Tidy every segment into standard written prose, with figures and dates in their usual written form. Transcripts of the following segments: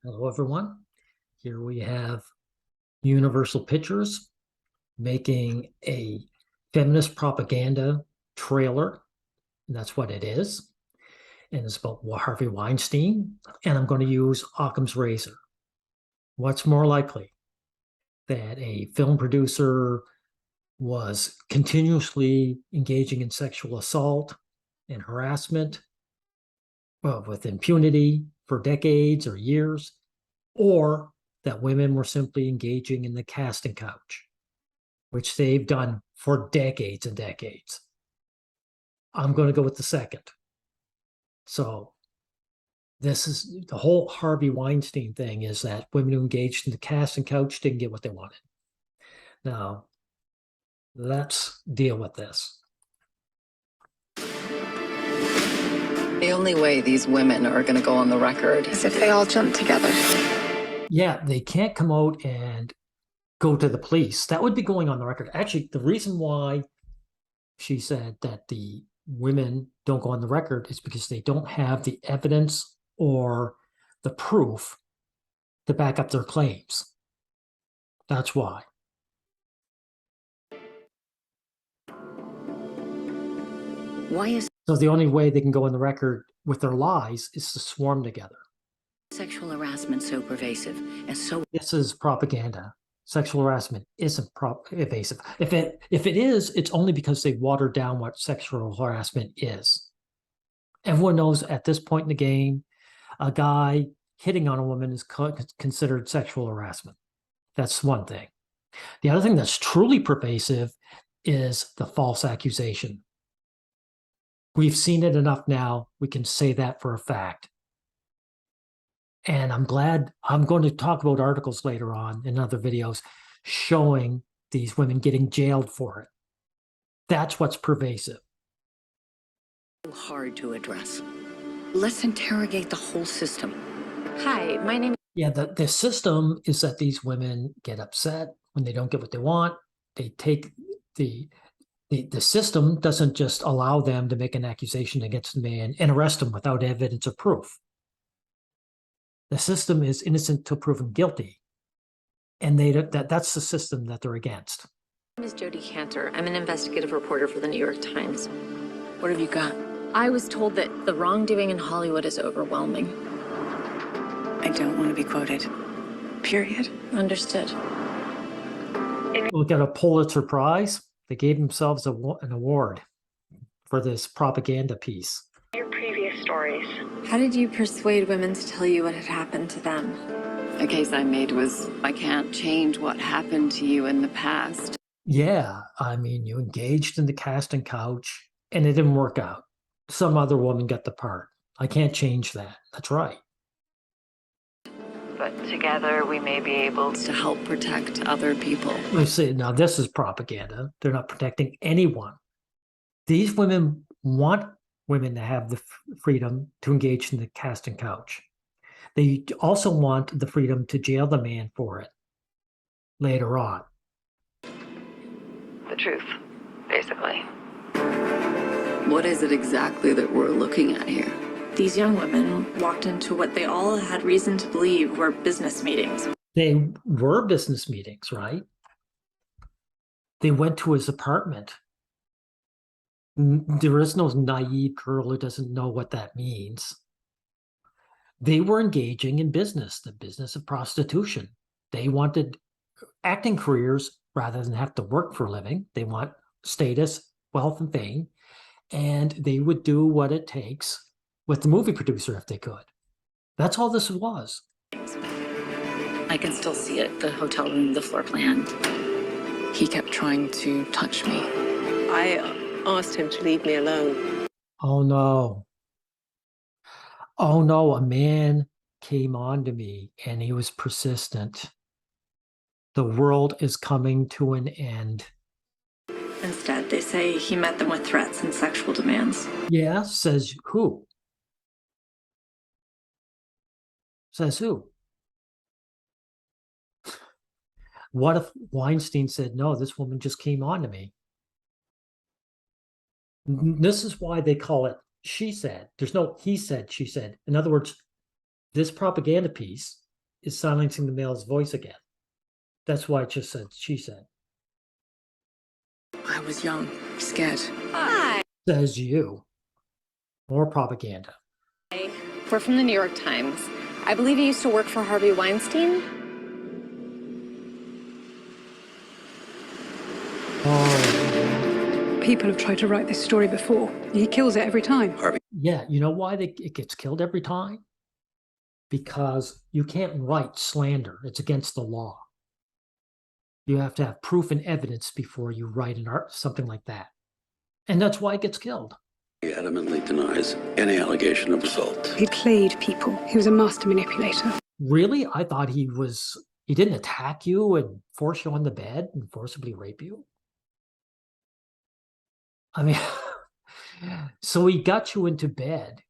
Hello, everyone. Here we have Universal Pictures making a feminist propaganda trailer. And that's what it is. And it's about Harvey Weinstein. And I'm going to use Occam's razor. What's more likely? That a film producer was continuously engaging in sexual assault and harassment, well, with impunity for decades or years, or that women were simply engaging in the casting couch, which they've done for decades and decades. I'm going to go with the second. So this is the whole Harvey Weinstein thing, is that women who engaged in the casting couch didn't get what they wanted. Now, let's deal with this. The only way these women are going to go on the record is if they all jump together. Yeah, they can't come out and go to the police. That would be going on the record. Actually, the reason why she said that the women don't go on the record is because they don't have the evidence or the proof to back up their claims. That's why. Why is So the only way they can go on the record with their lies is to swarm together. sexual harassment so pervasive and so... This is propaganda. Sexual harassment isn't evasive. If it is, it's only because they watered down what sexual harassment is. Everyone knows at this point in the game, a guy hitting on a woman is considered sexual harassment. That's one thing. The other thing that's truly pervasive is the false accusation. We've seen it enough now. We can say that for a fact. And I'm glad I'm going to talk about articles later on in other videos showing these women getting jailed for it. That's what's pervasive. Hard to address. Let's interrogate the whole system. Hi, my name. Yeah, the system is that these women get upset when they don't get what they want. They take the system doesn't just allow them to make an accusation against the man and arrest him without evidence or proof. The system is innocent till proven guilty, and that's the system that they're against. My name is Jody Cantor. I'm an investigative reporter for the New York Times. What have you got? I was told that the wrongdoing in Hollywood is overwhelming. I don't want to be quoted. Period. Understood. We got a Pulitzer Prize. They gave themselves an award for this propaganda piece. Your previous stories. How did you persuade women to tell you what had happened to them? The case I made was, I can't change what happened to you in the past. Yeah, I mean, you engaged in the casting couch and it didn't work out. Some other woman got the part. I can't change that. That's right. But together we may be able To help protect other people. You see, now this is propaganda. They're not protecting anyone. These women want women to have the freedom to engage in the casting couch. They also want the freedom to jail the man for it later on. the truth, basically. What is it exactly that we're looking at here? These young women walked into what they all had reason to believe were business meetings. They were business meetings, right? They went to his apartment. There is no naive girl who doesn't know what that means. They were engaging in business, the business of prostitution. They wanted acting careers rather than have to work for a living. They want status, wealth, and fame. And they would do what it takes with the movie producer if they could. That's all this was. I can still see it, the hotel room, the floor plan. He kept trying to touch me. I asked him to leave me alone. Oh no. Oh no, a man came on to me and he was persistent. The world is coming to an end. Instead, they say he met them with threats and sexual demands. Yeah, says who? Says who? What if Weinstein said, no, this woman just came on to me? This is why they call it she said. There's no he said, she said. In other words, this propaganda piece is silencing the male's voice again. That's why it just said, she said. I was young, scared. Hi. Says you. More propaganda. We're from the New York Times. I believe you used to work for Harvey Weinstein. Oh, People have tried to write this story before. He kills it every time. yeah. You know why it gets killed every time? Because you can't write slander. It's against the law. You have to have proof and evidence before you write something like that. And that's why it gets killed. He adamantly denies any allegation of assault. He played people. He was a master manipulator. Really? I thought he didn't attack you and force you on the bed and forcibly rape you. I mean, so he got you into bed.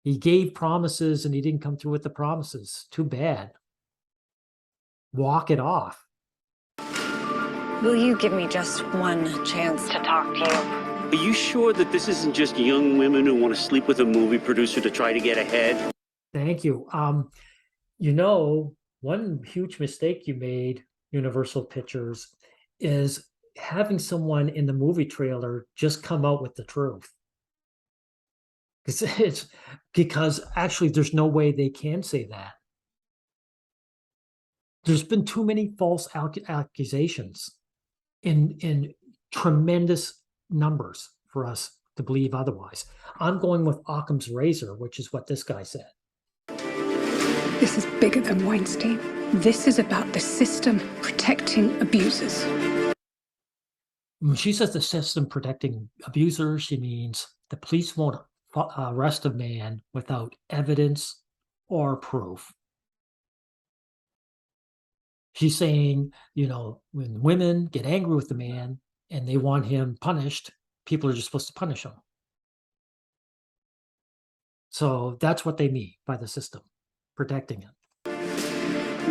He gave promises and he didn't come through with the promises. Too bad. Walk it off. Will you give me just one chance To talk to you. Are you sure that this isn't just young women who want to sleep with a movie producer to try to get ahead? Thank you. One huge mistake you made, Universal Pictures, is having someone in the movie trailer just come out with the truth. Because actually there's no way they can say that. There's been too many false accusations in tremendous numbers for us to believe otherwise. I'm going with Occam's razor, which is what this guy said. This is bigger than Weinstein. This is about the system protecting abusers. When she says the system protecting abusers, she means the police won't arrest a man without evidence or proof. She's saying, when women get angry with the man and they want him punished, people are just supposed to punish him. So that's what they mean by the system protecting him.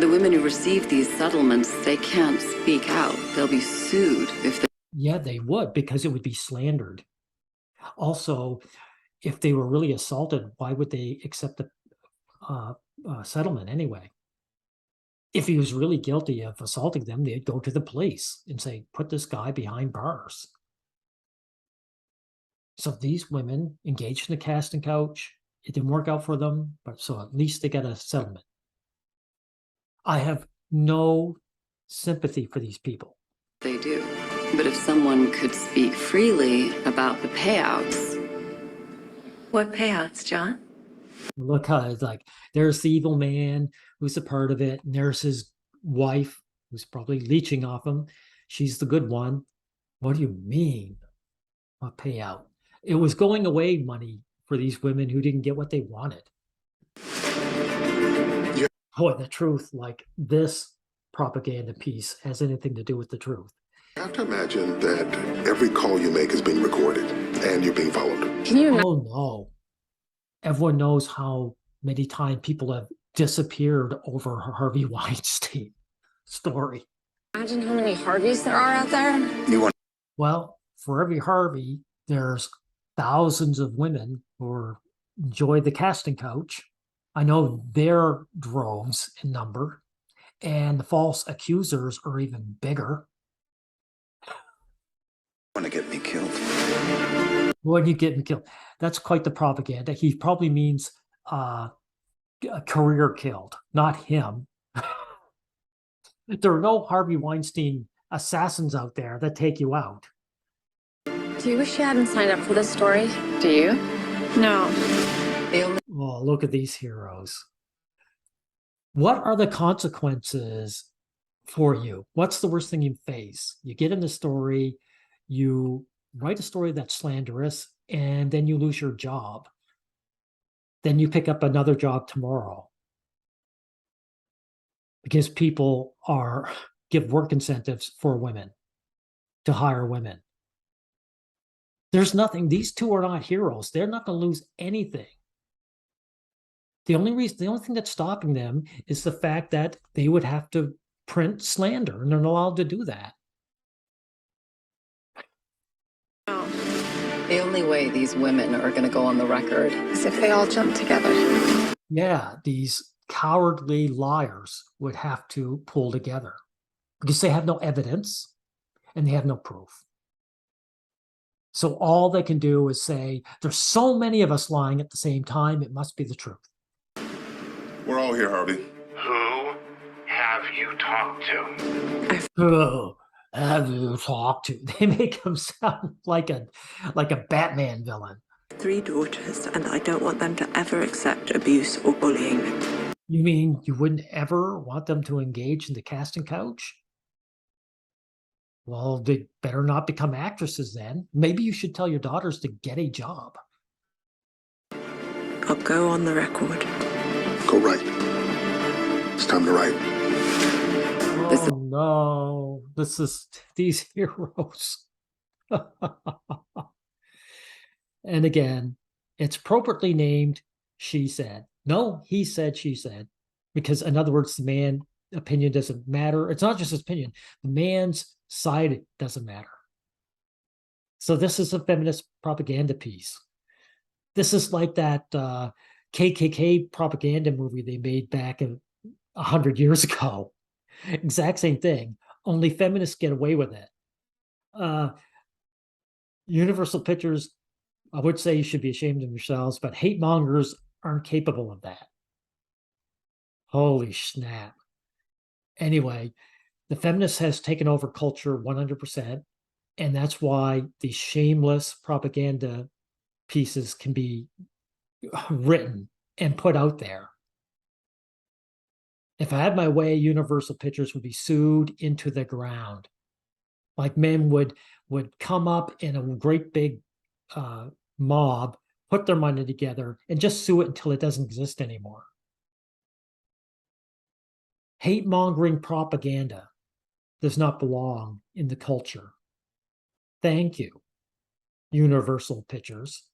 The women who receive these settlements, they can't speak out. They'll be sued if they... Yeah, they would, because it would be slandered. Also, if they were really assaulted, why would they accept the settlement anyway? If he was really guilty of assaulting them, they'd go to the police and say, put this guy behind bars. So these women engaged in the casting couch. It didn't work out for them, but so at least they got a settlement. I have no sympathy for these people. They do. But if someone could speak freely about the payouts... What payouts, John? Look how it's like, there's the evil man who's a part of it, and there's his wife who's probably leeching off him. She's the good one. What do you mean? A payout? It was going away money for these women who didn't get what they wanted. Yeah. Boy, the truth, like this propaganda piece has anything to do with the truth. You have to imagine that every call you make is being recorded and you're being followed. Can you imagine? Oh no. Everyone knows how many times people have disappeared over Harvey Weinstein story. Imagine how many Harveys there are out there? Well, for every Harvey, there's thousands of women who enjoy the casting couch. I know they're droves in number, and the false accusers are even bigger. Want to get me killed? When you get killed, that's quite the propaganda. He probably means a career killed, not him. There are no Harvey Weinstein assassins out there that take you out. Do you wish you hadn't signed up for this story? Do you? No. Oh, look at these heroes. What are the consequences for you? What's the worst thing you face? You get in the story, you write a story that's slanderous, and then you lose your job. Then you pick up another job tomorrow. Because people give work incentives for women to hire women. There's nothing, these two are not heroes. They're not going to lose anything. The only thing that's stopping them is the fact that they would have to print slander, and they're not allowed to do that. The only way these women are going to go on the record As if they all jump together. Yeah, these cowardly liars would have to pull together because they have no evidence and they have no proof. So all they can do is say, there's so many of us lying at the same time, it must be the truth. We're all here, Harvey. Who have you talked to? Oh, have you talked to? They make him sound like a Batman villain. 3 daughters, and I don't want them to ever accept abuse or bullying. You mean you wouldn't ever want them to engage in the casting couch? Well, they better not become actresses then. Maybe you should tell your daughters to get a job. I'll go on the record. Go write. It's time to write. Oh no, this is these heroes. And again, it's appropriately named She Said. No, he said, she said. Because in other words, the man's opinion doesn't matter. It's not just his opinion. The man's side doesn't matter. So this is a feminist propaganda piece. This is like that KKK propaganda movie they made back 100 years ago. Exact same thing, only feminists get away with it. Universal Pictures, I would say you should be ashamed of yourselves, but hate mongers aren't capable of that. Holy snap. Anyway, the feminist has taken over culture 100%, and that's why these shameless propaganda pieces can be written and put out there. If I had my way, Universal Pictures would be sued into the ground. Like men would come up in a great big mob, put their money together, and just sue it until it doesn't exist anymore. Hate-mongering propaganda does not belong in the culture. Thank you, Universal Pictures.